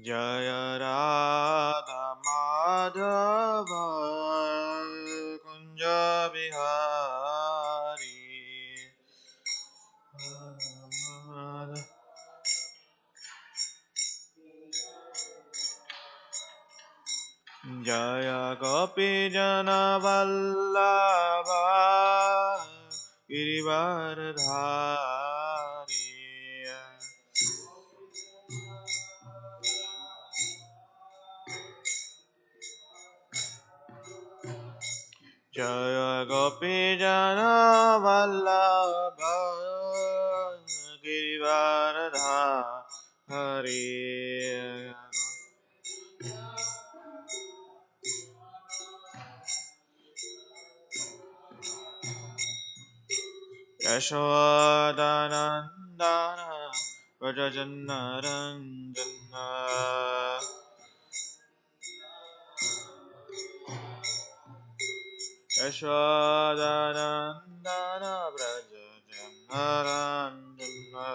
Jaya Radha Madhava Kunja Bihari Jaya Gopi Jana Vallabha Girivaradhari Jaya Gopi Jana Vallabha Girivaradhari Yashodanandana Vrajajanaranjana Yashodanandana Vrajajanaranjana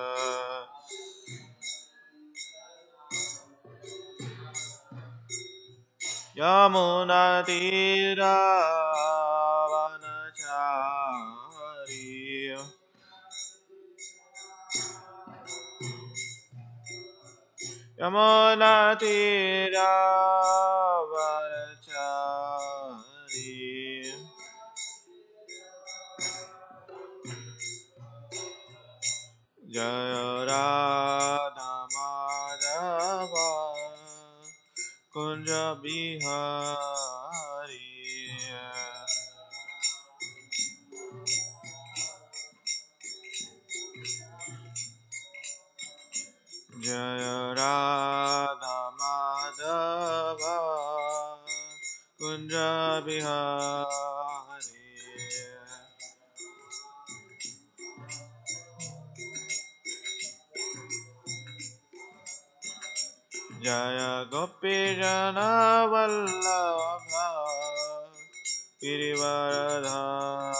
Yamunatira Vanachari Yamunatira Vanachari Jaya Radha Madhava Kunja Bihari Jaya Radha Madhava Kunja Bihari Jaya Gopi Jana Vallabha Girivaradhari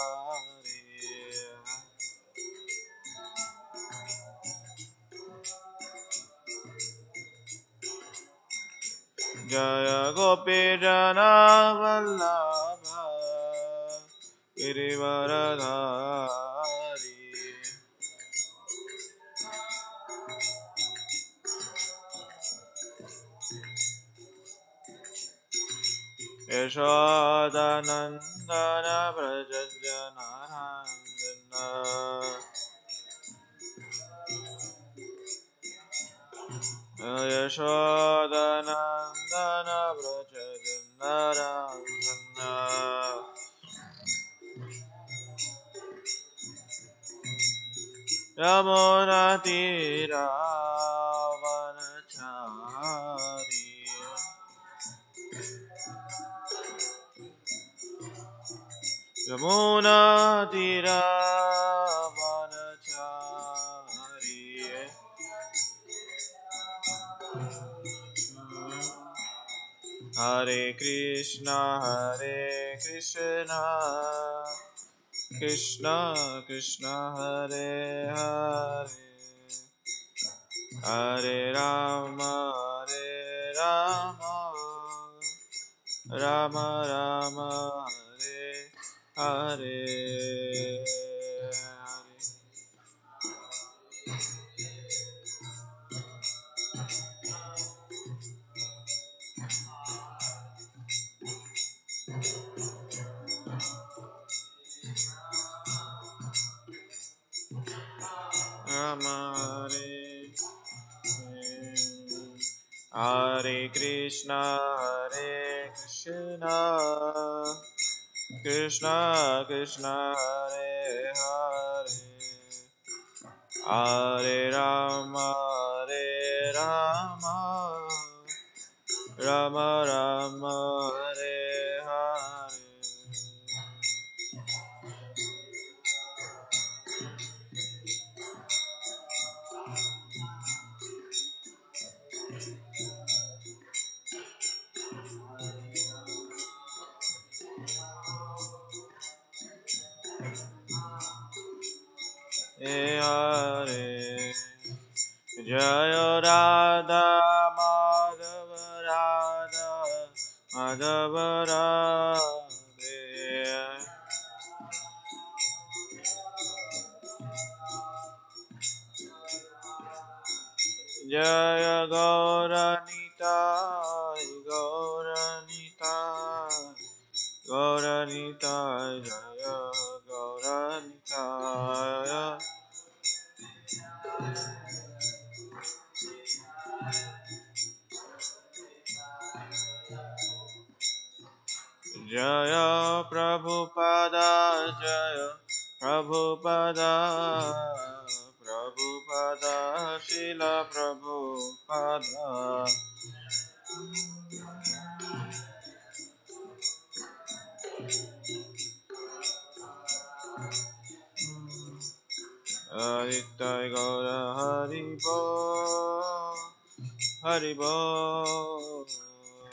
Jaya Gopi Jana Vallabha Girivaradhari Yashodanandana Vrajajanaranjana Yashodanandana Vrajajanaranjana Yamunatira Vanachari Yamunatira Vanachari Hare Krishna Krishna Krishna Hare Hare Hare Rama Rama Rama Hare Hare Rama Hare Krishna Krishna Krishna Hare Hare Hare Rama Rama Rama Hare Hare Hare Jaya Radha Madhava Jaya Gauranitai, Gauranitai, Gauranitai, Jaya Gauranitai. Jaya Prabhupada, Jaya Prabhupada, Prabhupada, Srila Prabhupada. Aditya Gaura Haribo, Haribo,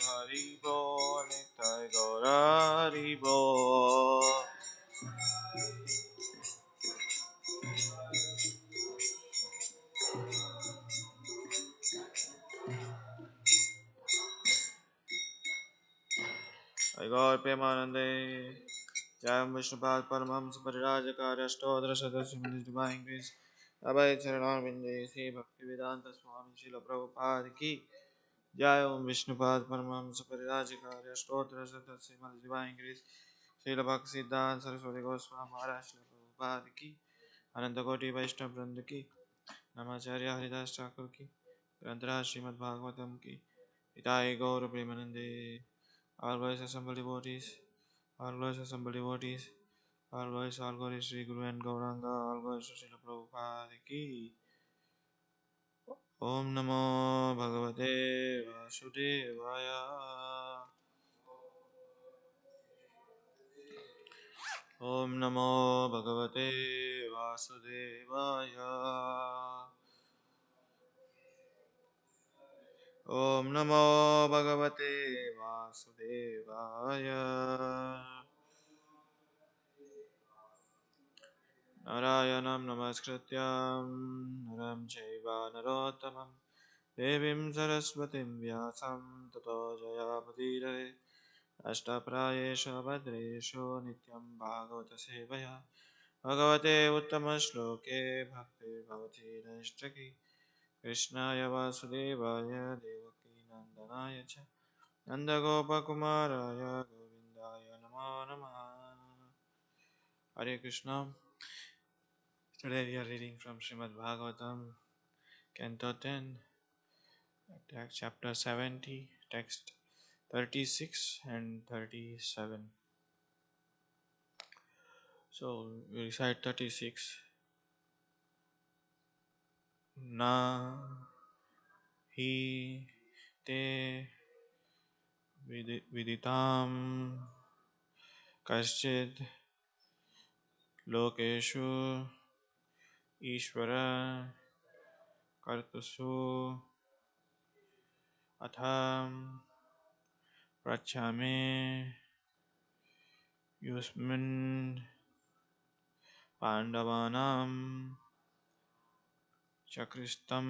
Haribo, Aditya Gaura Haribo. I Gaur Premanande, Jayam Vishnupad Paramhamsa Parirajakarya Stodra Sadasya Divine Grace, Abhay Charanam Vinde, Sri Bhaktivedanta Swami Srila Prabhupada Ki, Jayam Vishnupad Paramhamsa Parirajakarya Stodra Sadasya Divine Grace, Srila Bhaktisiddhanta Saraswati Goswami Maharaj Srila Prabhupada Ki, Ananta Koti Vaishnava Vranda Ki, Namacharya Haridas Thakur Ki, Granthara Srimad Bhagavatam Ki, Itai Gaur Premanande, all glories assembled devotees, all glories assembled devotees, all glories Sri Guru and Gauranga, all glories to Srila Prabhupada Ki. Om Namo Bhagavate Vasudevaya. Om Namo Bhagavate Vasudevaya. Om Namo Bhagavate Vasudevaya. Narayanam Namaskrityam Naram Chaiva Narottamam Devim Saraswatim Vyasam Tato Jayapatire Ashtaprayesha Bhadresho Nityam Bhagavata Sevaya Bhagavate Uttama Shloke Bhakti Bhavati Nashtaki Krishnaya Vasudevaya Devaki Nandanaya Cha Nanda Gopakumaraya Govindaya Namo Namaha. Hare Krishna. Today we are reading from Srimad Bhagavatam, Canto 10, chapter 70, text 36 and 37. So we recite 36. Na hi te viditam kaschid lokeshu ishvara kartusu atham prachame yusmin pandavanam chakristam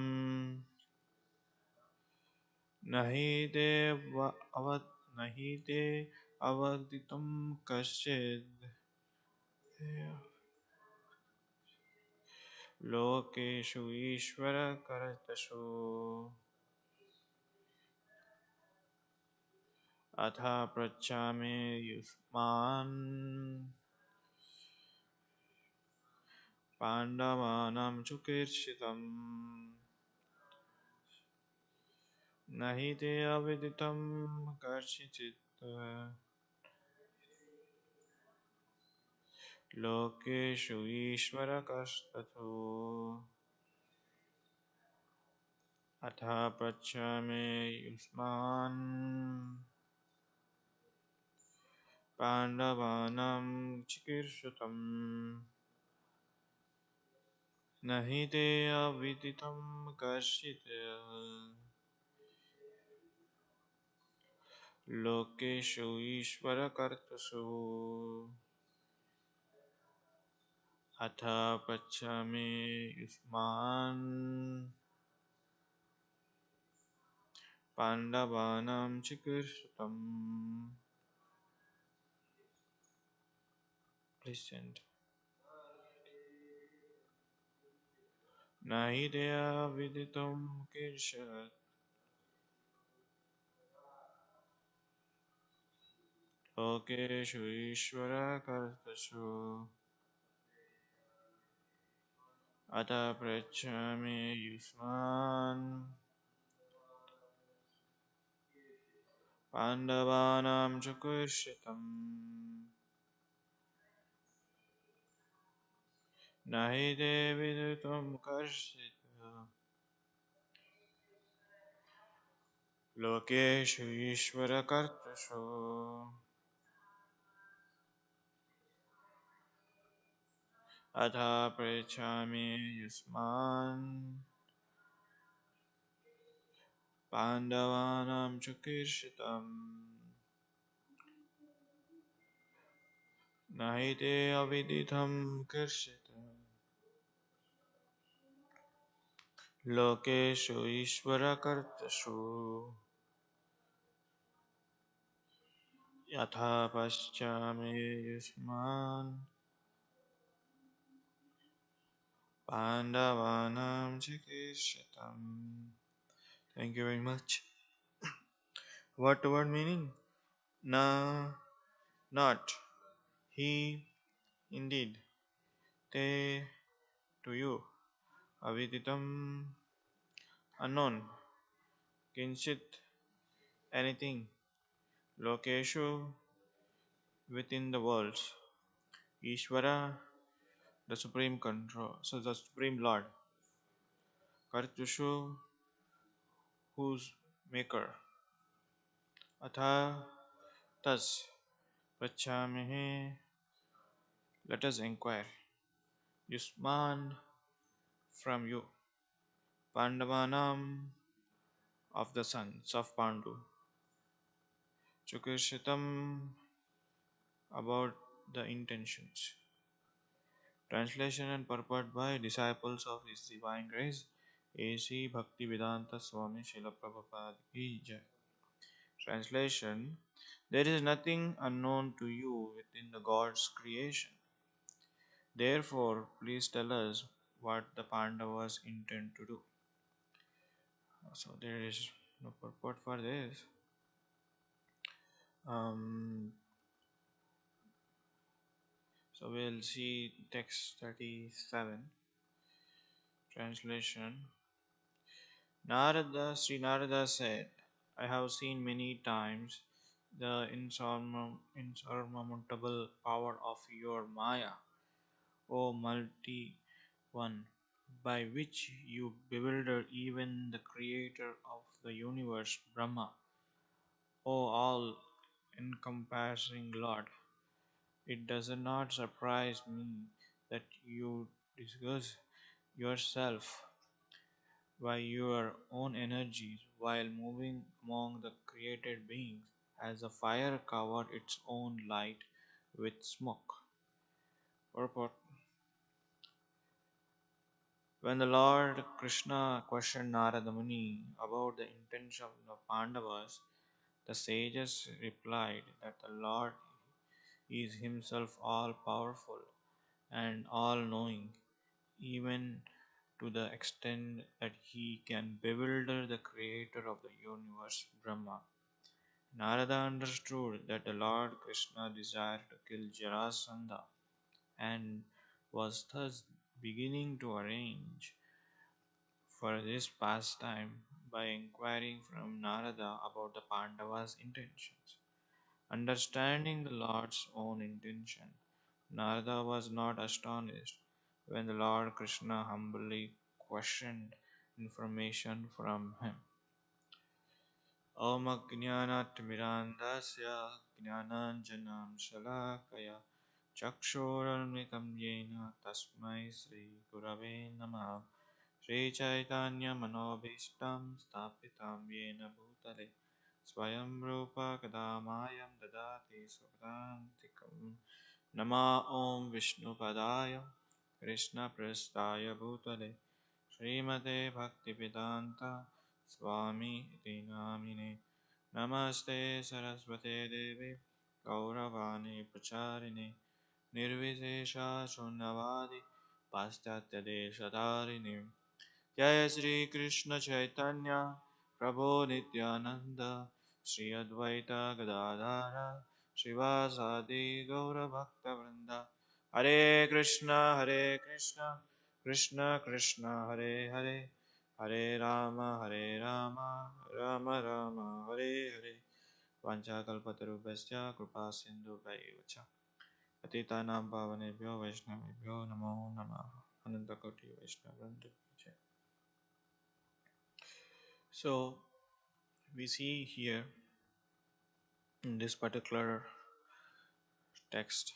nahi te avaditum kaschid lokeshu ishvara kartashu atha prachame yusman pandavanam chukirshitam nahi te aviditam karchichit lokeshu ishvara kartathu atha prachame yusman pandavanam chikirshutam nahi te aviditam karshit lokeshu ishvara kartasu atha prachame yusman pandavanam chikirshutam. Please chant. न हि तया विदितं कीर्षत् लोकेषु ईश्वरकर्तृषु अतः पृच्छामि युष्मान् पाण्डवानां च कुर्षितम् न हि ते विदितं कर्षित लोकेषु ईश्वरकर्तृषु अतः पृच्छामि युष्मान् पाण्डवानां च कीर्षितम् न हि ते अविदितं कर्षित लोकेषु ईश्वरकर्तृषु यथा पश्यामि युष्मान् पाण्डवानां च कीर्षितम्. Thank you very much. Word meaning? Na, not. He, indeed. Te, to you. Aviditam, unknown. Kinshit, anything. Lokeshu, within the worlds. Ishvara, the supreme control. So the supreme lord. Kartushu, whose maker. Atha, thus. Prachamihi, let us inquire. Yusman, from you. Pandavanam, of the sons of Pandu. Chukishitam, about the intentions. Translation and purport by disciples of His Divine Grace, A.C. Bhaktivedanta Swami Srila Prabhupada Ki Jai. Translation: there is nothing unknown to you within the God's creation. Therefore, please tell us what the Pandavas intend to do. So there is no purport for this. Um, so we'll see text 37. Translation: Sri Narada said, I have seen many times the insurmountable power of your Maya, O Multi One, by which you bewilder even the creator of the universe, Brahma. O all encompassing Lord, it does not surprise me that you discuss yourself by your own energies while moving among the created beings, as a fire covered its own light with smoke. Purport: when the Lord Krishna questioned Narada Muni about the intention of the Pandavas, the sages replied that the Lord is himself all powerful and all knowing, even to the extent that he can bewilder the creator of the universe, Brahma. Narada understood that the Lord Krishna desired to kill Jarasandha and was thus beginning to arrange for this pastime by inquiring from Narada about the Pandavas' intentions. Understanding the Lord's own intention, Narada was not astonished when the Lord Krishna humbly questioned information from him. Om Ajnanatimirandasya Jnananjanam Shalakaya Chakshuralmitam Yena Tasmai Sri Gurave Namaha Sri Chaitanya Manobhishtam Stapitam Yena Bhutale Swayam Rupa Kadamayam Dadati Sukrantikam Nama Om Vishnu Padaya Krishna Prastaya Bhutale Srimate Bhaktivedanta Swami iti namine Namaste Saraswate Devi Gauravani Pracharine Nirvishesha Shunyavadi Paschatya Deshadarine Jaya Sri Krishna Chaitanya Prabhu Nityananda Sri Advaita Gadadhara Srivasadi Gaura Bhakta Vrinda Hare Krishna Krishna Krishna Hare Hare Hare Rama Rama Rama Hare Hare Vanchakalpatarubhasya Kripa Sindhu Vacha Patitanam Pavanebhyo Vaishnavebhyo Namo Namah Anantakoti Vaishnavandhu. So we see here in this particular text,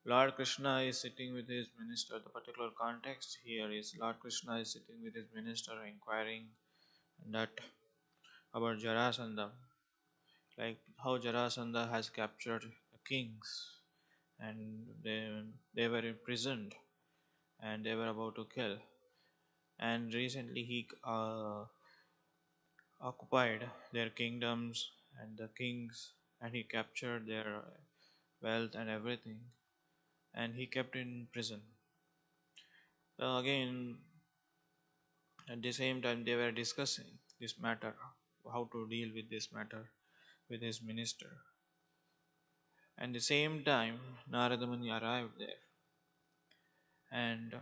Lord Krishna is sitting with his minister. The particular context here is Lord Krishna is sitting with his minister inquiring that about Jarasandha, like how Jarasandha has captured the kings and they were imprisoned and they were about to kill. And recently he occupied their kingdoms and the kings and he captured their wealth and everything and he kept in prison. So again, at the same time, they were discussing this matter, how to deal with this matter with his minister. And the same time, Narada Muni arrived there and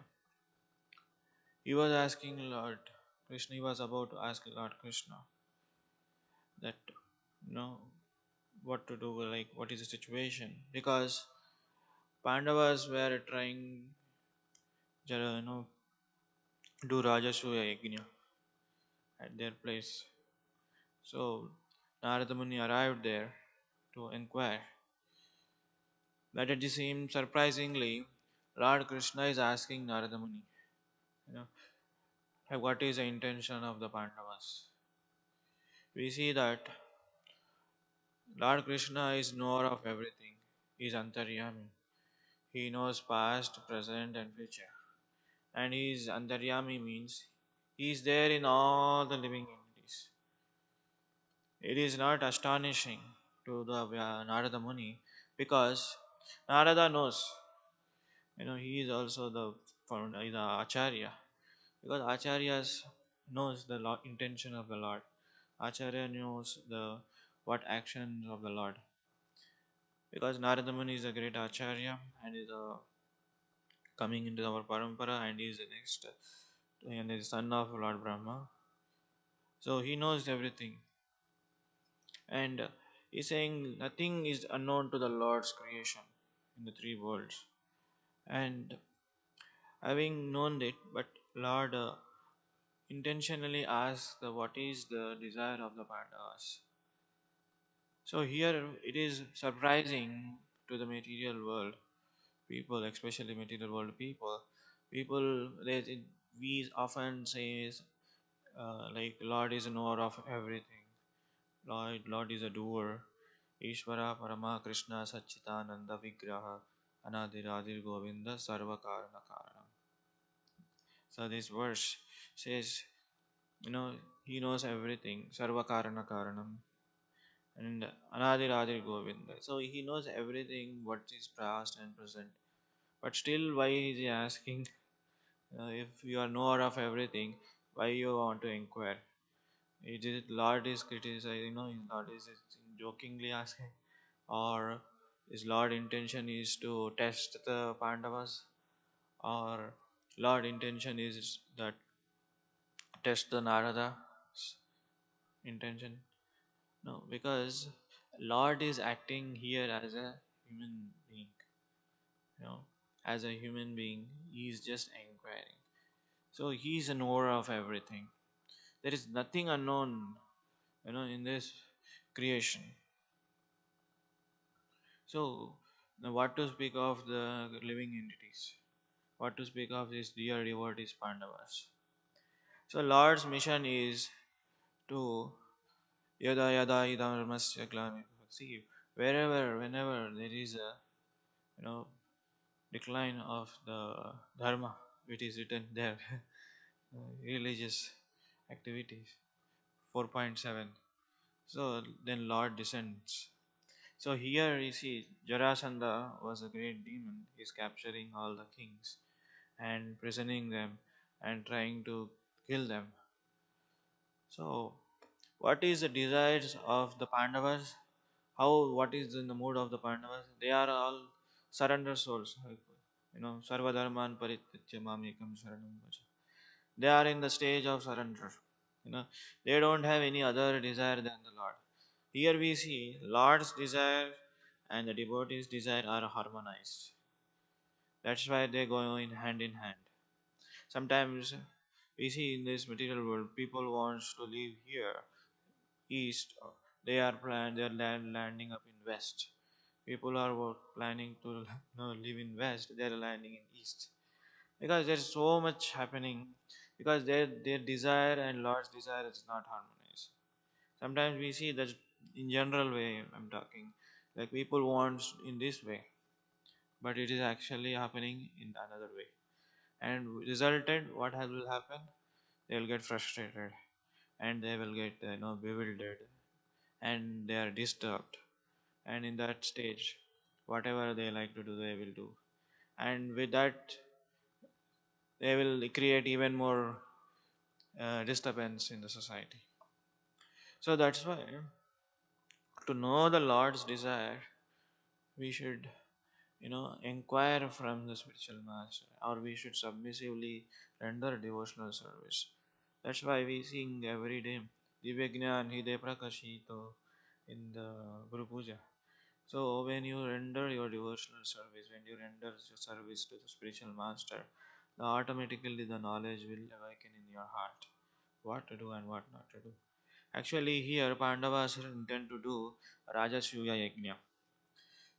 he was asking Lord Krishna, he was about to ask Lord Krishna that, you know, what to do, like what is the situation? Because Pandavas were trying, do Rajasuya Yajna at their place. So Narada Muni arrived there to inquire. But at the same surprisingly, Lord Krishna is asking Narada Muni, you know, "Hey, what is the intention of the Pandavas?" We see that Lord Krishna is knower of everything. He is Antaryami. He knows past, present, and future. And he is Antaryami means he is there in all the living entities. It is not astonishing to the Narada Muni because Narada knows. He is also the founder, the Acharya. Because Acharyas knows the intention of the Lord. Acharya knows the what actions of the Lord. Because Narada Muni is a great Acharya and is coming into our parampara and is the next and is son of Lord Brahma. So he knows everything. And he's saying nothing is unknown to the Lord's creation in the three worlds. And having known it, but Lord intentionally asks what is the desire of the Pandavas. So here it is surprising to the material world people, especially material world people. People, we often say like Lord is a knower of everything. Lord is a doer. Ishvara Parama Krishna Satchitananda Vigraha Anadiradir Govinda Sarva Karana Karanam. So this verse says, he knows everything. Sarva Karana Karanam. And Anadiradir Govinda. So he knows everything, what is past and present. But still, why is he asking? If you are knower of everything, why you want to inquire? Is Lord is criticizing? Lord is jokingly asking, or his Lord intention is to test the Pandavas, or Lord intention is that test the Narada's intention? No, because Lord is acting here as a human being. As a human being, he is just inquiring. So he is a knower of everything. There is nothing unknown, in this creation. So now what to speak of the living entities? What to speak of these dear devotees Pandavas? So Lord's mission is to yada yada idharmasya glami. See, whenever there is a you know decline of the dharma, which is written there, religious activities, 4.7. So then Lord descends. So here you see Jarasandha was a great demon. He's capturing all the kings and prisoning them and trying to kill them. So, what is the desires of the Pandavas? How, what is in the mood of the Pandavas? They are all surrender souls. Sarvadharman parititya mamekam sharanam bhaja. They are in the stage of surrender. You know, they don't have any other desire than the Lord. Here we see Lord's desire and the devotee's desire are harmonized. That's why they go in hand. Sometimes we see in this material world people wants to live here east. They are landing up in west. People are planning to live in west. They are landing in east because there's so much happening. Because their desire and Lord's desire is not harmonized. Sometimes we see that in general way. I'm talking like people want in this way, but it is actually happening in another way. And resulted, what will happen? They will get frustrated and they will get bewildered and they are disturbed. And in that stage, whatever they like to do, they will do. And with that, they will create even more disturbance in the society. So that's why to know the Lord's desire, we should inquire from the spiritual master, or we should submissively render devotional service. That's why we sing every day Divyagnan Hide Prakashito in the Guru Puja. So when you render your devotional service, when you render your service to the spiritual master, automatically the knowledge will awaken in your heart what to do and what not to do. Actually, here Pandavas intend to do Rajasuya Yajna.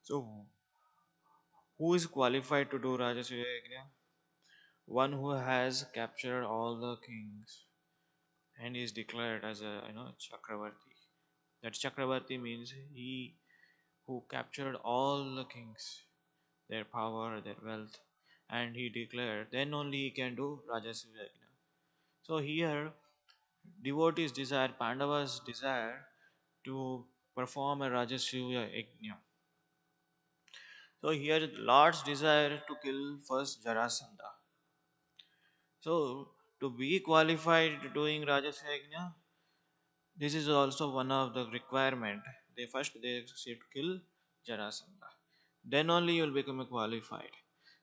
So, who is qualified to do Rajasuya Yajna? One who has captured all the kings and is declared as a Chakravarti. That Chakravarti means he who captured all the kings, their power, their wealth, and he declared, then only he can do Rajasuya Yajna. So here, devotees desire, Pandavas desire to perform a Rajasuya Yajna. So here, Lord's desire to kill first Jarasandha. So to be qualified to doing Rajasuya Yajna, this is also one of the requirement. They should kill Jarasandha. Then only you will become a qualified.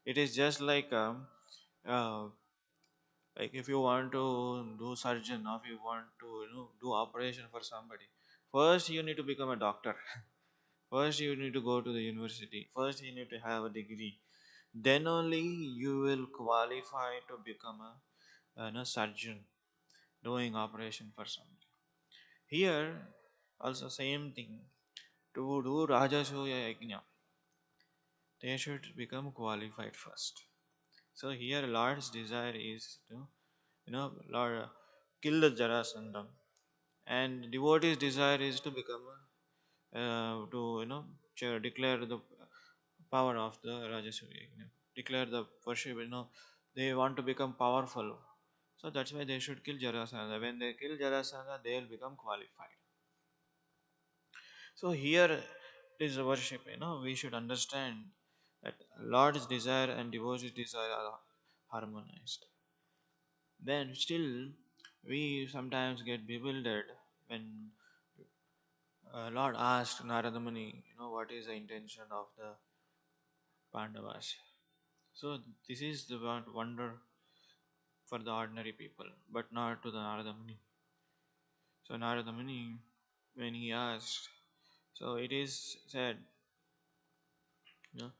It is just uh, like if you want to do surgeon or if you want to do operation for somebody, first you need to become a doctor. First you need to go to the university. First you need to have a degree. Then only you will qualify to become a surgeon doing operation for somebody. Here also same thing. To do Rajasuya Yajna, they should become qualified first. So here Lord's desire is to Lord kill the Jarasandha, and devotee's desire is to become to declare the power of the Rajasuya Yajna, declare the worship. They want to become powerful, so that's why they should kill Jarasandha. When they kill Jarasandha, they will become qualified. So here is worship. We should understand that Lord's desire and devotee's desire are harmonized. Then still, we sometimes get bewildered when Lord asked Narada Muni, what is the intention of the Pandavas? So this is the wonder for the ordinary people, but not to the Narada Muni. So Narada Muni, when he asked, so it is said, you know,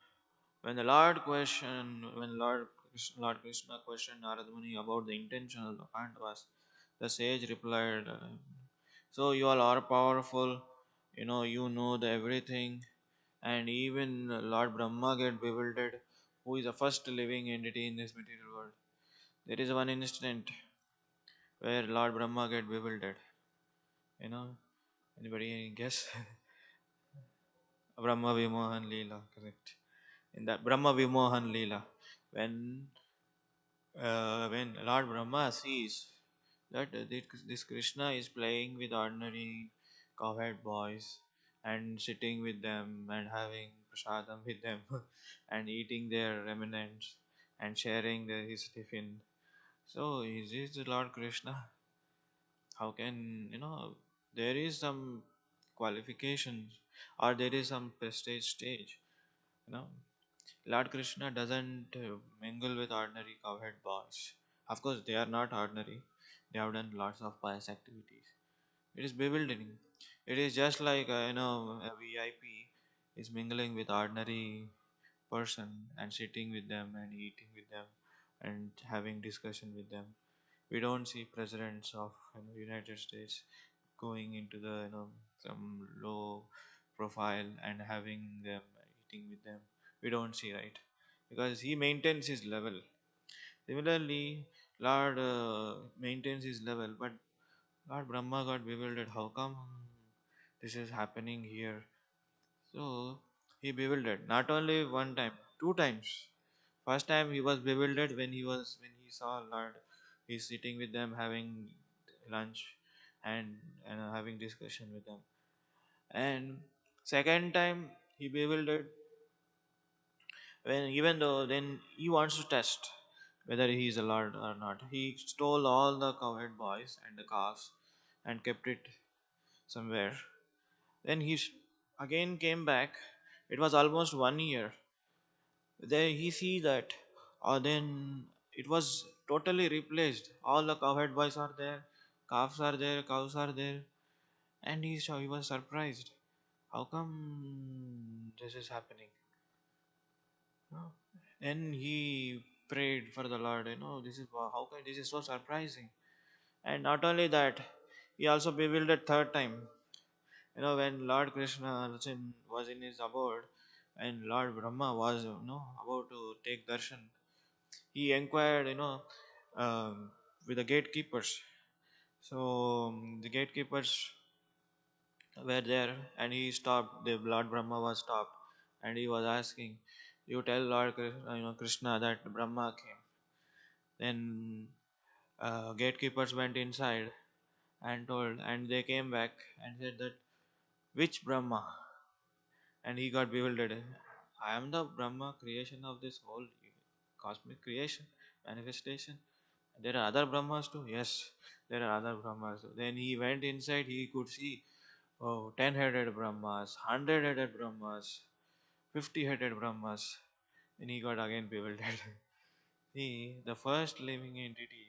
when Lord Krishna questioned Narada Muni about the intention of the Pandavas, the sage replied, "So you all are powerful, you know the everything, and even Lord Brahma get bewildered, who is the first living entity in this material world. There is one instant where Lord Brahma get bewildered. You know, anybody guess? Brahma Vimohan Leela, correct? In that Brahma Vimohan Leela, when when Lord Brahma sees that this Krishna is playing with ordinary cowherd boys and sitting with them and having prasadam with them and eating their remnants and sharing his tiffin. So is this the Lord Krishna? How can there is some qualifications or there is some prestige stage? You know, Lord Krishna doesn't mingle with ordinary cowhead boys. Of course, they are not ordinary. They have done lots of pious activities. It is bewildering. It is just like a VIP is mingling with ordinary person and sitting with them and eating with them and having discussion with them. We don't see presidents of United States going into the some low profile and having them eating with them. We don't see, right, because he maintains his level. Similarly, Lord maintains his level, but Lord Brahma got bewildered. How come this is happening here? So he bewildered not only one time, two times. First time he was bewildered when he saw Lord. He's sitting with them having lunch and having discussion with them. And second time he bewildered when even though then he wants to test whether he is a lord or not. He stole all the cowherd boys and the calves and kept it somewhere. Then again came back. It was almost 1 year. Then he see that, or then it was totally replaced. All the cowherd boys are there, calves are there, cows are there, and he was surprised. How come this is happening? No. Then he prayed for the Lord. This is how come this is so surprising. And not only that, he also bewildered third time. When Lord Krishna was in his abode, and Lord Brahma was about to take darshan, he inquired with the gatekeepers. So the gatekeepers were there, and he stopped. The Lord Brahma was stopped, and he was asking, "You tell Lord Krishna that Brahma came." Then gatekeepers went inside and told, and they came back and said that which Brahma? And he got bewildered. I am the Brahma, creation of this whole cosmic creation, manifestation. There are other Brahmas too. Yes, there are other Brahmas too. Then he went inside. He could see, oh, 10-headed Brahmas, 100-headed Brahmas, 50-headed Brahmas. Then he got again bewildered. See, the first living entity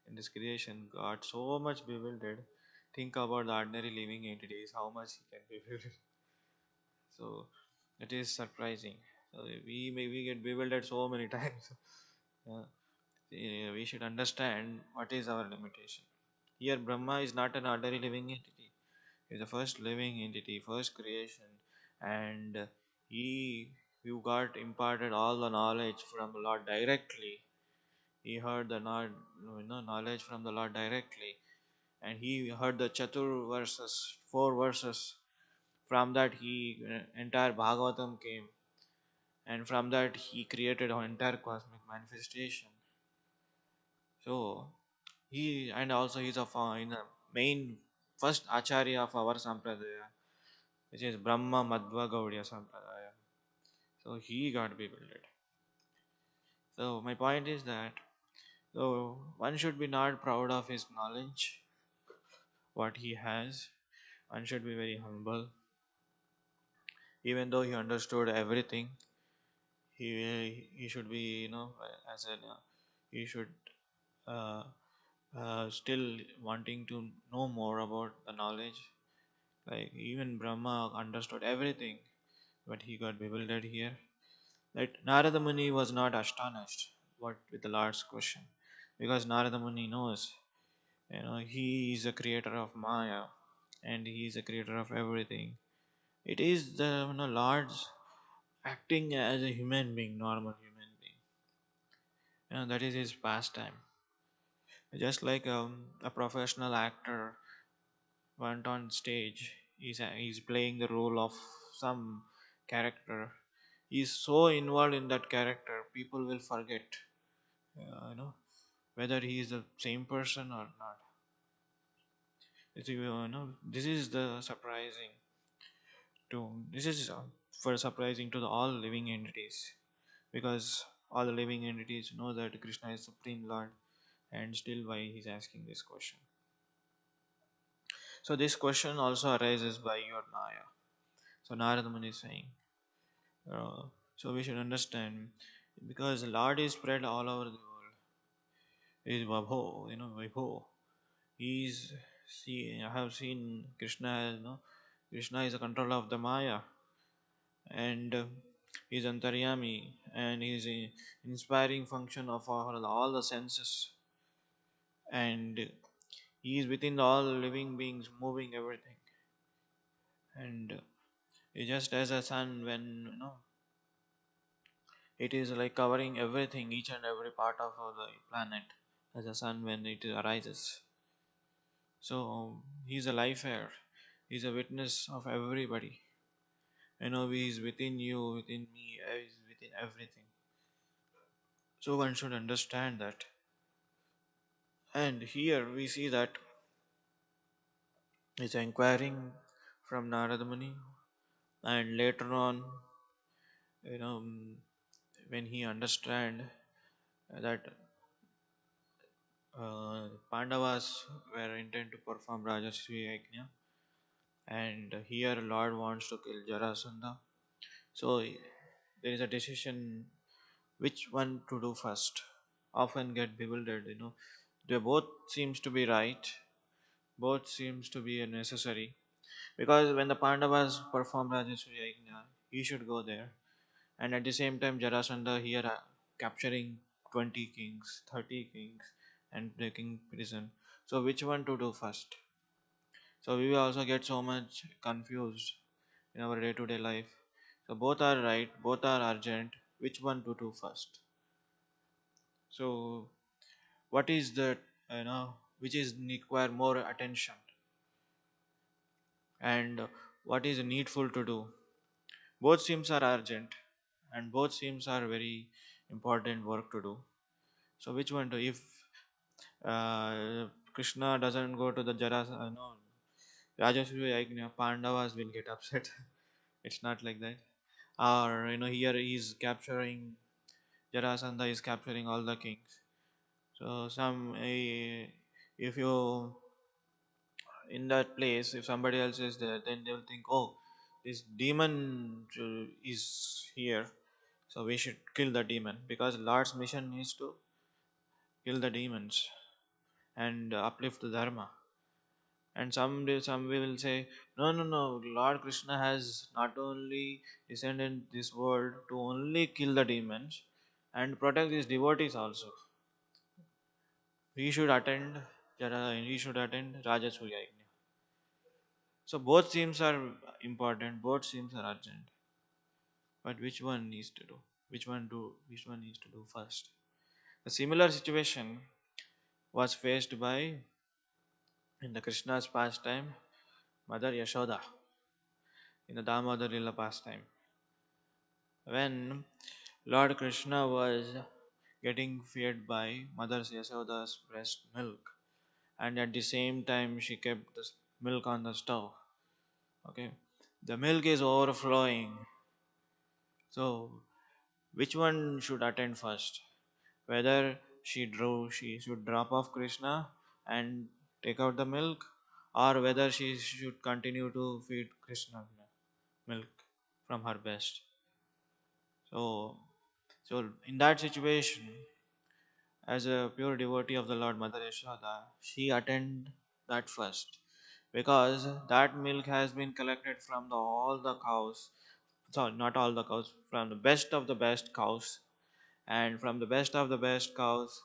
in this creation got so much bewildered. Think about the ordinary living entities, how much he can be bewildered. So it is surprising. So we get bewildered so many times. Yeah. We should understand what is our limitation. Here, Brahma is not an ordinary living entity. He is the first living entity, first creation, and he who got imparted all the knowledge from the Lord directly. He heard the knowledge from the Lord directly, and he heard the Chatur verses, four verses. From that, he entire Bhagavatam came, and from that, he created an entire cosmic manifestation. So he and also he's in the main first acharya of our sampradaya, which is Brahma Madhva Gaudiya Sampradaya. So he got bewildered. So my point is that so one should be not proud of his knowledge, what he has. One should be very humble, even though he understood everything. He should be as a he should uh, still wanting to know more about the knowledge. Like even Brahma understood everything, but he got bewildered here. That Narada Muni was not astonished what with the Lord's question, because Narada Muni knows, he is the creator of Maya, and he is the creator of everything. It is the Lord's acting as a human being, normal human being. That is his pastime. Just like a professional actor went on stage, he's playing the role of some character. He's so involved in that character, people will forget, whether he is the same person or not. This is the surprising this is for surprising to all living entities, because all the living entities know that Krishna is Supreme Lord. and still why he's asking this question. So this question also arises by your Maya. So Narada Muni is saying, uh, so we should understand, because the Lord is spread all over the world. He is Vabho, Vibho. He's see. I have seen Krishna as Krishna is a controller of the Maya, and he's Antaryami, and he's an inspiring function of all the senses, and he is within all living beings, moving everything, and just as a sun, when it is like covering everything, each and every part of the planet, as a sun when it arises. So he's a life air. He's a witness of everybody. He is within you, within me, he is within everything. So one should understand that. And here we see that he's inquiring from Narada Muni, and later on, you know, when he understand that Pandavas were intent to perform Rajasri Yajna, and here Lord wants to kill Jarasandha. So there is a decision which one to do first. Often get bewildered, They both seems to be right, both seems to be necessary. Because when the Pandavas perform Rajasuri Yajna, he should go there. And at the same time, Jarasandha here capturing 20 kings, 30 kings, and taking prison. So which one to do first? So we will also get so much confused in our day-to-day life. So both are right, both are urgent. Which one to do first? So what is that, which is require more attention, and what is needful to do? Both seems are urgent, and both seems are very important work to do. So which one to? If Krishna doesn't go to the no, Rajasuya Yajna, Pandavas will get upset. It's not like that. Or here he is capturing, Jarasandha is capturing all the kings. So if you in that place, if somebody else is there, then they will think, oh, this demon is here, so we should kill the demon, because Lord's mission is to kill the demons and uplift the dharma. And some will say, no, no, no, Lord Krishna has not only descended this world to only kill the demons and protect his devotees also. He should attend he should attend Rajasuya Yajna. So both themes are important, both themes are urgent. But which one needs to do? Which one needs to do first? A similar situation was faced by, in the Krishna's pastime, Mother Yashoda in the Damodar Lila pastime. When Lord Krishna was getting fed by Mother Yashoda's breast milk, and at the same time she kept the milk on the stove. Okay, the milk is overflowing. So which one should attend first? Whether she should drop off Krishna and take out the milk, or whether she should continue to feed Krishna milk from her breast. So, so in that situation, as a pure devotee of the Lord Mother Yashoda, she attend that first, because that milk has been collected from all the cows. Sorry, not all the cows, from the best of the best cows, and from the best of the best cows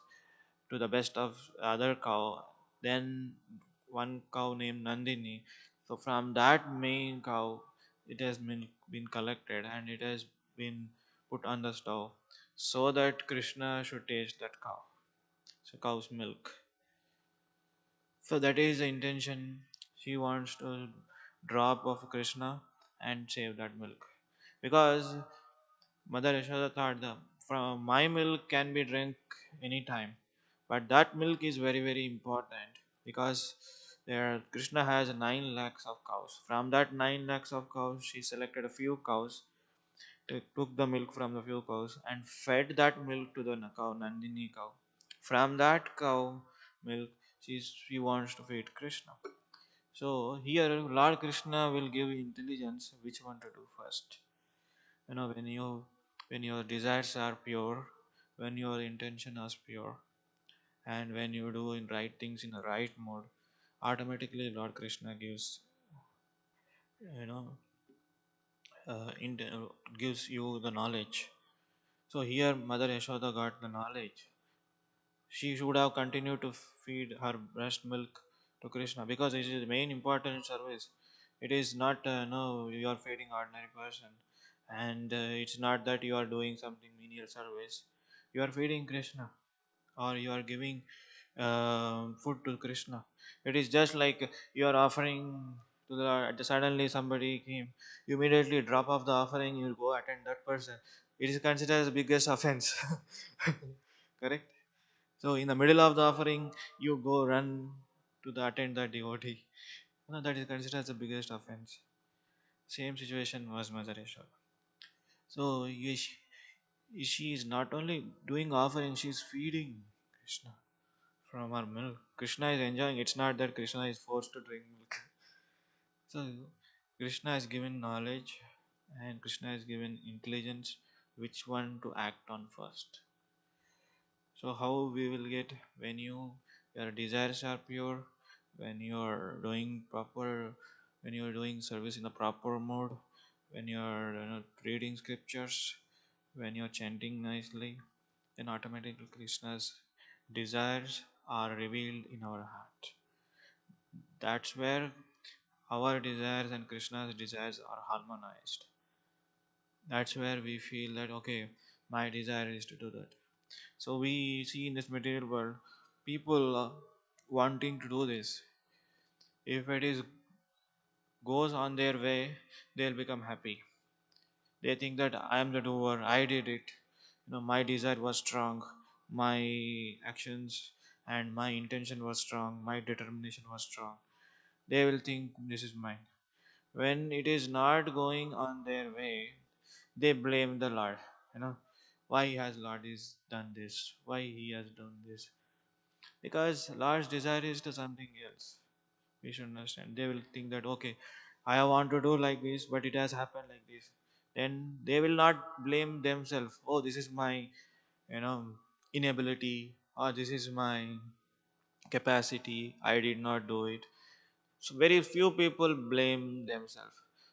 to the best of other cow, then one cow named Nandini. So from that main cow, it has been collected and it has been put on the stove, so that Krishna should taste that cow, so cow's milk. So that is the intention. She wants to drop of Krishna and save that milk, because Mother Yashoda thought that from my milk can be drink anytime, but that milk is very very important, because there Krishna has 9 lakhs of cows. From that 9 lakhs of cows, she selected a few cows, took the milk from the few cows, and fed that milk to the cow Nandini cow. From that cow milk, she wants to feed Krishna. So here Lord Krishna will give intelligence which one to do first. When your desires are pure, when your intention is pure, and when you do in right things in the right mode, automatically Lord Krishna you know gives you the knowledge. So here Mother Yashoda got the knowledge. She should have continued to feed her breast milk to Krishna because it is the main important service. It is not no you are feeding ordinary person, and it's not that you are doing something menial service. You are feeding Krishna, or you are giving food to Krishna. It is just like you are offering to the Lord. Suddenly somebody came, you immediately drop off the offering. You go attend that person. It is considered as the biggest offense. Correct. So in the middle of the offering, you go run to the attend the devotee. That is considered as the biggest offense. Same situation was Mother Yashoda. So she is not only doing offering, she is feeding Krishna from her milk. Krishna is enjoying. It's not that Krishna is forced to drink milk. So Krishna has given knowledge and Krishna has given intelligence which one to act on first. So how we will get when your desires are pure, when you are doing proper, when you are doing service in the proper mode, when you are reading scriptures, when you are chanting nicely, then automatically Krishna's desires are revealed in our heart. That's where our desires and Krishna's desires are harmonized. That's where we feel that okay, my desire is to do that. So we see in this material world people wanting to do this. If it is goes on their way, they'll become happy. They think that I am the doer, I did it. My desire was strong, my actions and my intention was strong, my determination was strong. They will think this is mine. When it is not going on their way, they blame the Lord. You know, why has Lord is done this? Why he has done this? Because Lord's desire is to something else. We should understand. They will think that okay, I want to do like this, but it has happened like this. Then they will not blame themselves. Oh, this is my you know inability, or this is my capacity. I did not do it. So very few people blame themselves,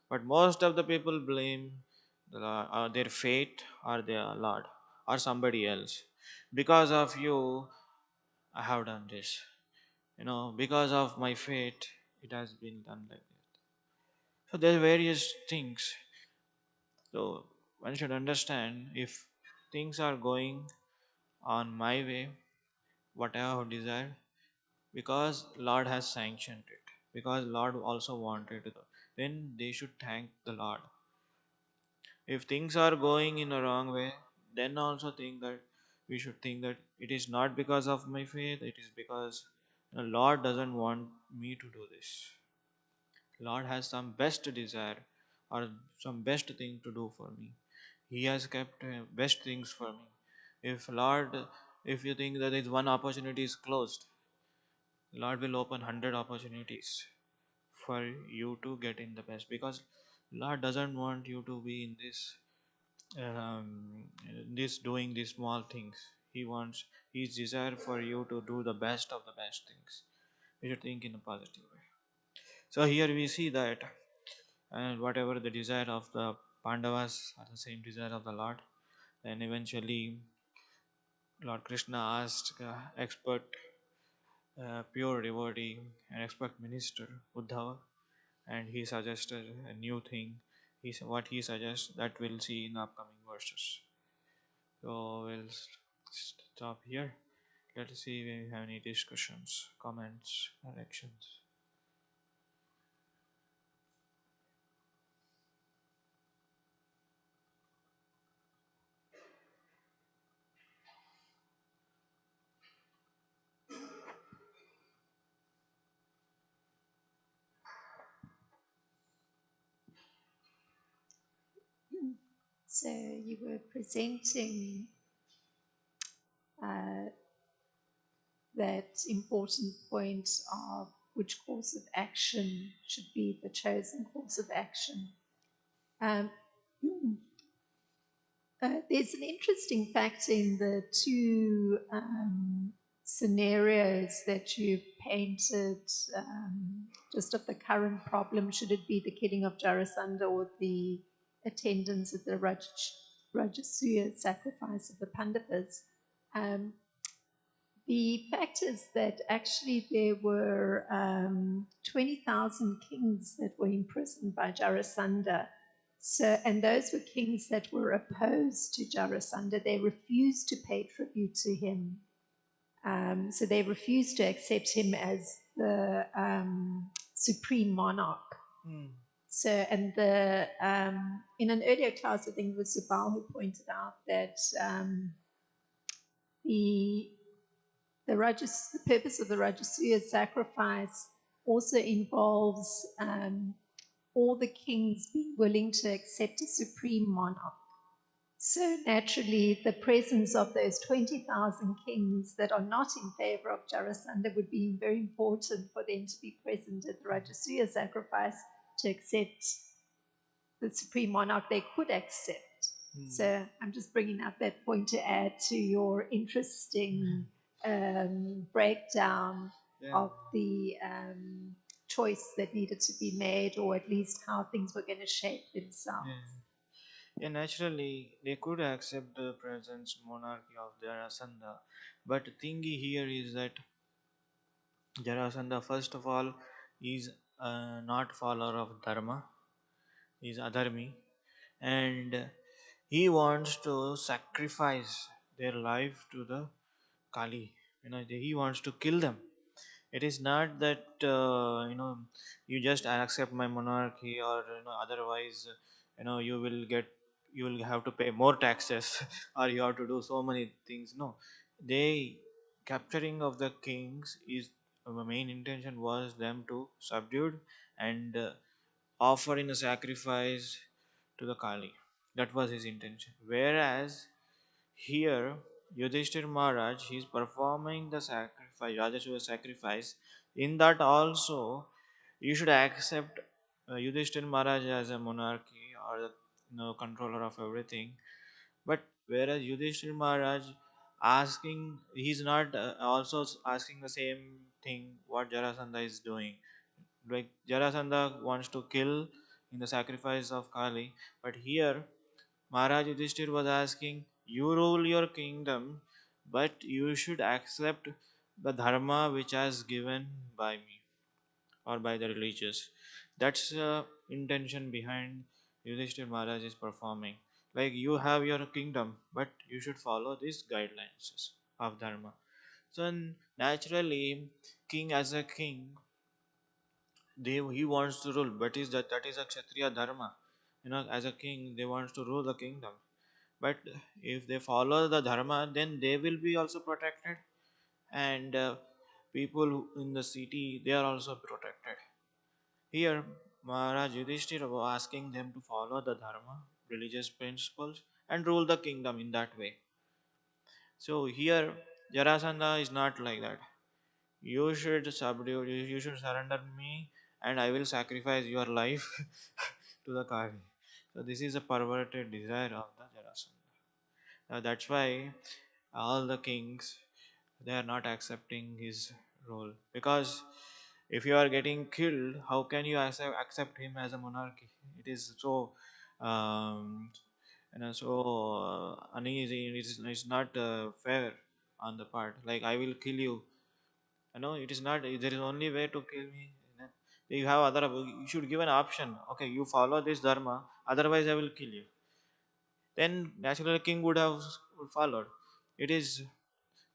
but most of the people blame their fate or their Lord or somebody else. Because of you, I have done this. Because of my fate, it has been done like that. So there are various things. So one should understand if things are going on my way, what I have desired, because Lord has sanctioned it, because Lord also wanted it, then they should thank the Lord. If things are going in a wrong way, then also think that we should think that it is not because of my faith, it is because the Lord doesn't want me to do this. Lord has some best desire or some best thing to do for me. He has kept best things for me. If Lord, if you think that is one opportunity is closed, Lord will open 100 opportunities for you to get in the best, because Lord doesn't want you to be in this doing these small things. He wants His desire for you to do the best of the best things. You should think in a positive way. So here we see that, and whatever the desire of the Pandavas are the same desire of the Lord. Then eventually Lord Krishna asked expert pure devotee and expert minister Uddhava, and he suggested a new thing. What he suggests, that we'll see in the upcoming verses. So we'll stop here. Let's see if we have any discussions, comments, corrections. So you were presenting uh, that important point of which course of action should be the chosen course of action. Um, there's an interesting fact in the two scenarios that you've painted, just of the current problem. Should it be the killing of Jarasandha or the attendance at the Rajasuya sacrifice of the Pandavas? Um, the fact is that actually there were 20,000 kings that were imprisoned by Jarasandha. So, and those were kings that were opposed to Jarasandha. They refused to pay tribute to him. So they refused to accept him as the supreme monarch. Mm. So, and the in an earlier class, I think it was Subal who pointed out that the the purpose of the Rajasuya sacrifice also involves all the kings being willing to accept a supreme monarch. So naturally, the presence of those 20,000 kings that are not in favor of Jarasandha would be very important for them to be present at the Rajasuya sacrifice to accept the supreme monarch they could accept. So I'm just bringing up that point to add to your interesting breakdown of the choice that needed to be made, or at least how things were going to shape themselves. Yeah, naturally, they could accept the present monarchy of Jarasandha, but the thing here is that Jarasandha, first of all, is not follower of Dharma, is Adharmi, and he wants to sacrifice their life to the Kali. He wants to kill them. It is not that you just accept my monarchy, or otherwise you will have to pay more taxes or you have to do so many things. No, they capturing of the kings is the main intention was them to subdued and offer in a sacrifice to the Kali. That was his intention. Whereas here, Yudhishthir Maharaj, he is performing the sacrifice, Rajasuya sacrifice. In that also, you should accept Yudhishthir Maharaj as a monarchy or the controller of everything. But whereas Yudhishthir Maharaj asking, he's not also asking the same thing what Jarasandha is doing. Like Jarasandha wants to kill in the sacrifice of Kali, but here Maharaj Yudhishthir was asking, you rule your kingdom, but you should accept the dharma which has given by me or by the religious. That's the intention behind Yudhishthir Maharaj is performing. Like you have your kingdom, but you should follow these guidelines of dharma. So naturally, king as a king, he wants to rule, but that is a kshatriya dharma. As a king, they wants to rule the kingdom. But if they follow the dharma, then they will be also protected, and people in the city they are also protected. Here, Maharaj Yudhishthira was asking them to follow the dharma, religious principles, and rule the kingdom in that way. So here, Jarasandha is not like that. You should subdue, you should surrender me, and I will sacrifice your life to the Kali. So this is a perverted desire of the Jarasandha. That's why all the kings they are not accepting his role, because if you are getting killed, how can you accept him as a monarchy? It is so um, uneasy. It's not fair on the part. Like I will kill you. It is not. There is only way to kill me. You have other. You should give an option. Okay, you follow this dharma. Otherwise, I will kill you. Then naturally, king would have followed. It is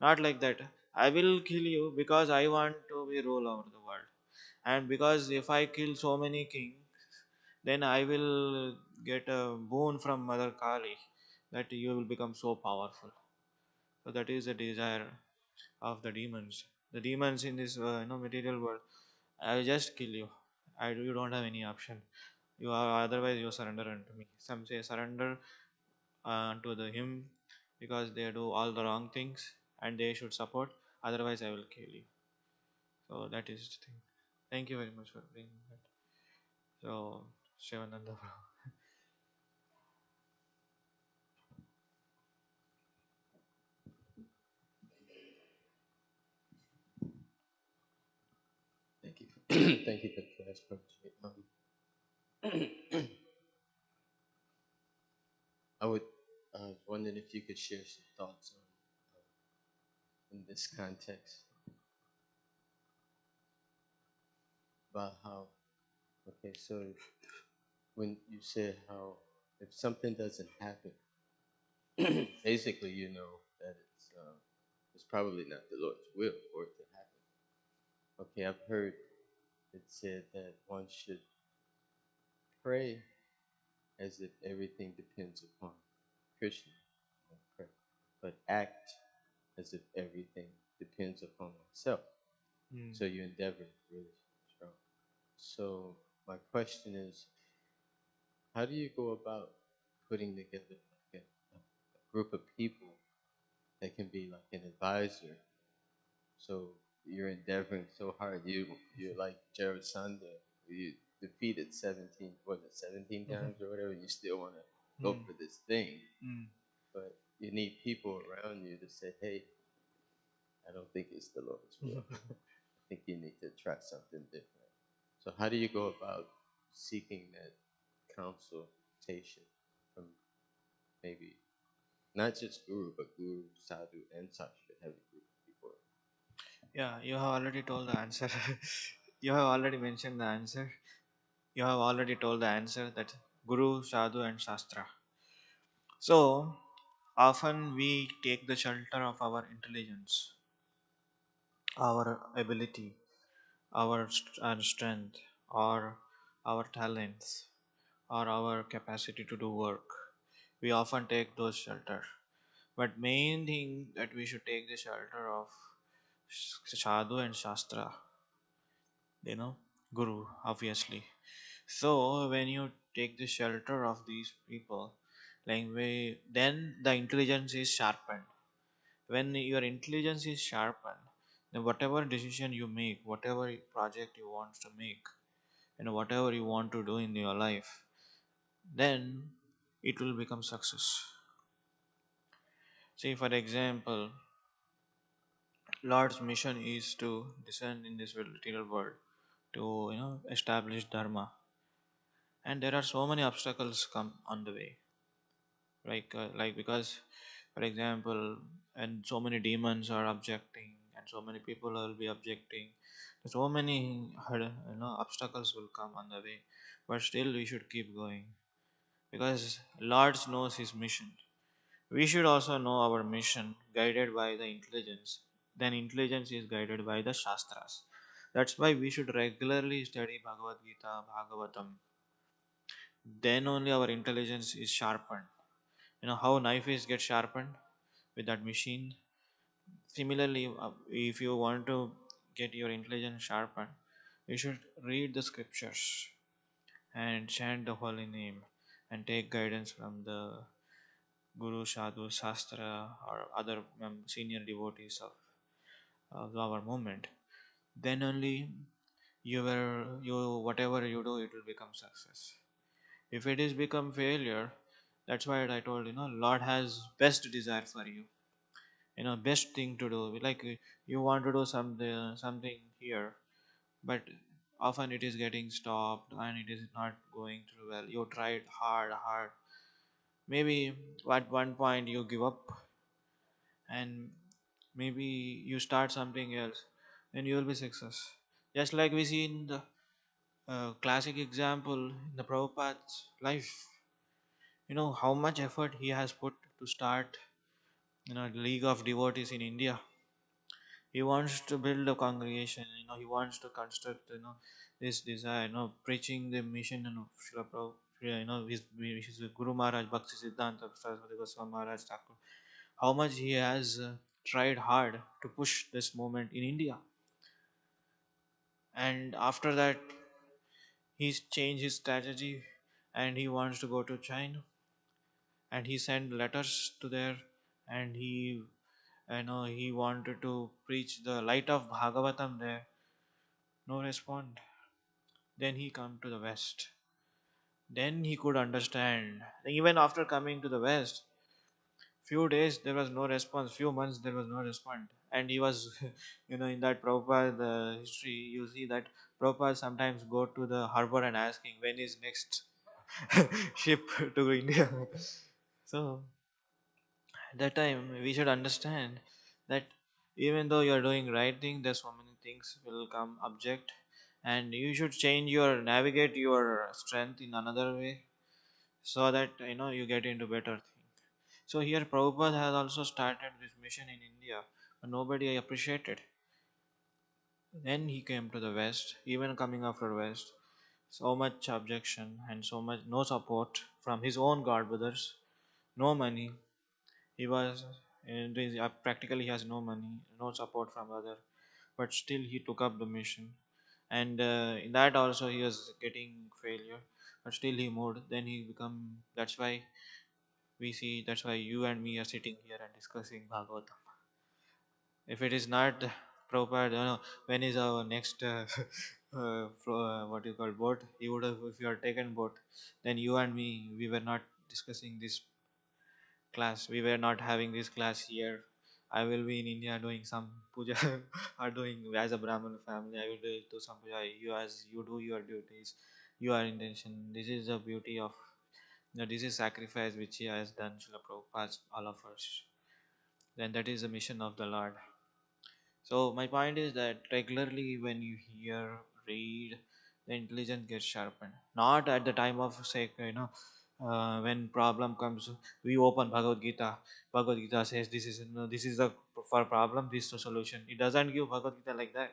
not like that. I will kill you because I want to be rule over the world. And because if I kill so many kings, then I will get a boon from Mother Kali that you will become so powerful. So that is the desire of the demons. The demons in this material world. I will just kill you. You don't have any option. You are otherwise you surrender unto me. Some say surrender unto him because they do all the wrong things and they should support. Otherwise, I will kill you. So that is the thing. Thank you very much for bringing that. So, Shivananda. Thank you. Thank you for the class, Prabhuji. I would I was wondering if you could share some thoughts on in this context about how okay, so when you said how if something doesn't happen, basically you know that it's probably not the Lord's will for it to happen. Okay, I've heard it said that one should pray as if everything depends upon Krishna, pray, but act as if everything depends upon oneself. Mm. So your endeavor is really strong. So my question is, how do you go about putting together like a group of people that can be like an advisor? So you're endeavoring so hard. You're like Jared Sanda. You defeated 17, was it 17 times or whatever. You still want to go Mm. for this thing, Mm. but you need people around you to say, "Hey, I don't think it's the Lord's will. I think you need to try something different." So how do you go about seeking that consultation from maybe not just Guru, but Guru, Sadhu, and Sastra, have a group of people? Yeah, you have already told the answer. You have already mentioned the answer. You have already told the answer that Guru, Sadhu, and Shastra. So often we take the shelter of our intelligence, our ability, our strength, or our talents, or our capacity to do work. We often take those shelter. But main thing that we should take the shelter of Sadhu and Shastra, Guru, obviously. So when you take the shelter of these people, then the intelligence is sharpened. When your intelligence is sharpened, then whatever decision you make, whatever project you want to make, and whatever you want to do in your life, then it will become success. See, for example, Lord's mission is to descend in this material world to establish dharma, and there are so many obstacles come on the way, like because, for example, and so many demons are objecting, and so many people will be objecting. So many obstacles will come on the way, but still we should keep going because Lord knows his mission. We should also know our mission, guided by the intelligence. Then intelligence is guided by the Shastras. That's why we should regularly study Bhagavad Gita, Bhagavatam. Then only our intelligence is sharpened. You know how knife is get sharpened with that machine. Similarly, if you want to get your intelligence sharpened, you should read the scriptures and chant the holy name and take guidance from the Guru, Sadhu, Shastra, or other senior devotees of our movement. Then only you whatever you do, it will become success. If it is become failure, that's why I told Lord has best desire for you. Best thing to do. Like you want to do something here, but often it is getting stopped and it is not going through well. You tried hard. Maybe at one point you give up, and maybe you start something else, and you will be success. Just like we see in the classic example in the Prabhupada's life. How much effort he has put to start the League of Devotees in India. He wants to build a congregation. He wants to construct this desire. Preaching the mission. Srila Prabhupada, his Guru Maharaj Bhakti Siddhanta Saraswati Goswami Maharaj Thakur. How much he has tried hard to push this movement in India. And after that, he's changed his strategy, and he wants to go to China, and he sent letters to there, and he I know he wanted to preach the light of Bhagavatam there. No response. Then he come to the West. Then he could understand. Even after coming to the West, few days there was no response. Few months there was no response. And he was, in that Prabhupada history, you see that Prabhupada sometimes go to the harbor and asking when is next ship to India. So at that time we should understand that even though you are doing right thing, there's so many things will come object, and you should change your navigate your strength in another way, so that you get into better thing. So here Prabhupada has also started this mission in India, but nobody appreciated. Then he came to the West. Even coming after West, so much objection and so much no support from his own god brothers, no money. He was practically he has no money, no support from other, but still he took up the mission. And in that also he was getting failure, but still he moved. Then he become. That's why we see. That's why you and me are sitting here and discussing Bhagavatam. If it is not Prabhupada, when is our next what you call boat? He would have, if you are taken boat, then you and me, we were not discussing this class. We were not having this class here. I will be in India doing some puja or doing as a Brahmin family. I will do some puja. You as you do your duties, your intention. This is the beauty of this is sacrifice which he has done, Srila Prabhupada, all of us. Then that is the mission of the Lord. So my point is that regularly when you hear, read, the intelligence gets sharpened. Not at the time of say, when problem comes, we open Bhagavad Gita. Bhagavad Gita says this is the for problem, this is the solution. It doesn't give Bhagavad Gita like that.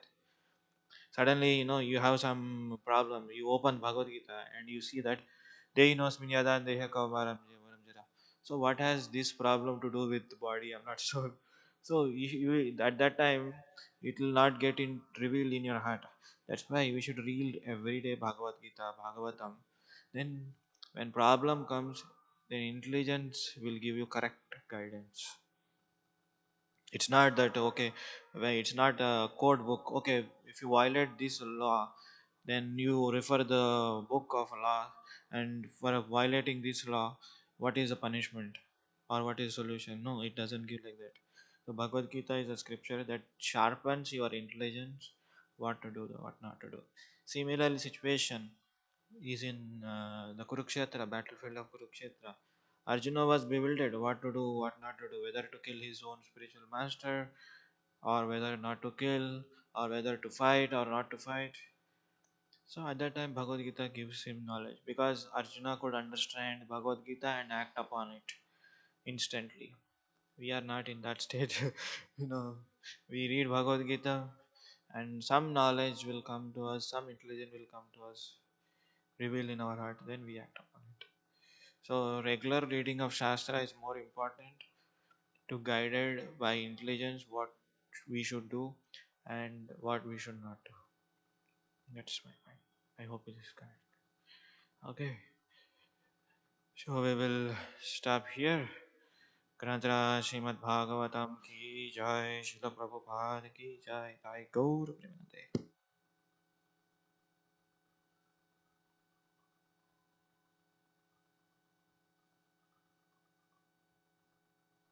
Suddenly, you have some problem. You open Bhagavad Gita and you see that Dehinosmin yada deha kaumaram jevaram jara. So what has this problem to do with the body? I'm not sure. So at that time, it will not get in revealed in your heart. That's why we should read every day Bhagavad Gita, Bhagavatam. Then when problem comes, then intelligence will give you correct guidance. It's not that okay, well, it's not a code book. Okay, if you violate this law, then you refer the book of law, and for violating this law, what is the punishment or what is solution? No, it doesn't give like that. So Bhagavad Gita is a scripture that sharpens your intelligence, what to do, what not to do. Similarly, situation is in the Kurukshetra, battlefield of Kurukshetra. Arjuna was bewildered what to do, what not to do, whether to kill his own spiritual master, or whether not to kill, or whether to fight or not to fight. So at that time, Bhagavad Gita gives him knowledge because Arjuna could understand Bhagavad Gita and act upon it instantly. We are not in that stage. you know, we read Bhagavad Gita and some knowledge will come to us, some intelligence will come to us, reveal in our heart, then we act upon it. So regular reading of Shastra is more important to guided by intelligence what we should do and what we should not do. That's my point. I hope it is correct. Okay, so we will stop here. Grantara Srimad Bhagavatam ki jai, Srila Prabhupada ki jai, Jai Gaur Premanande.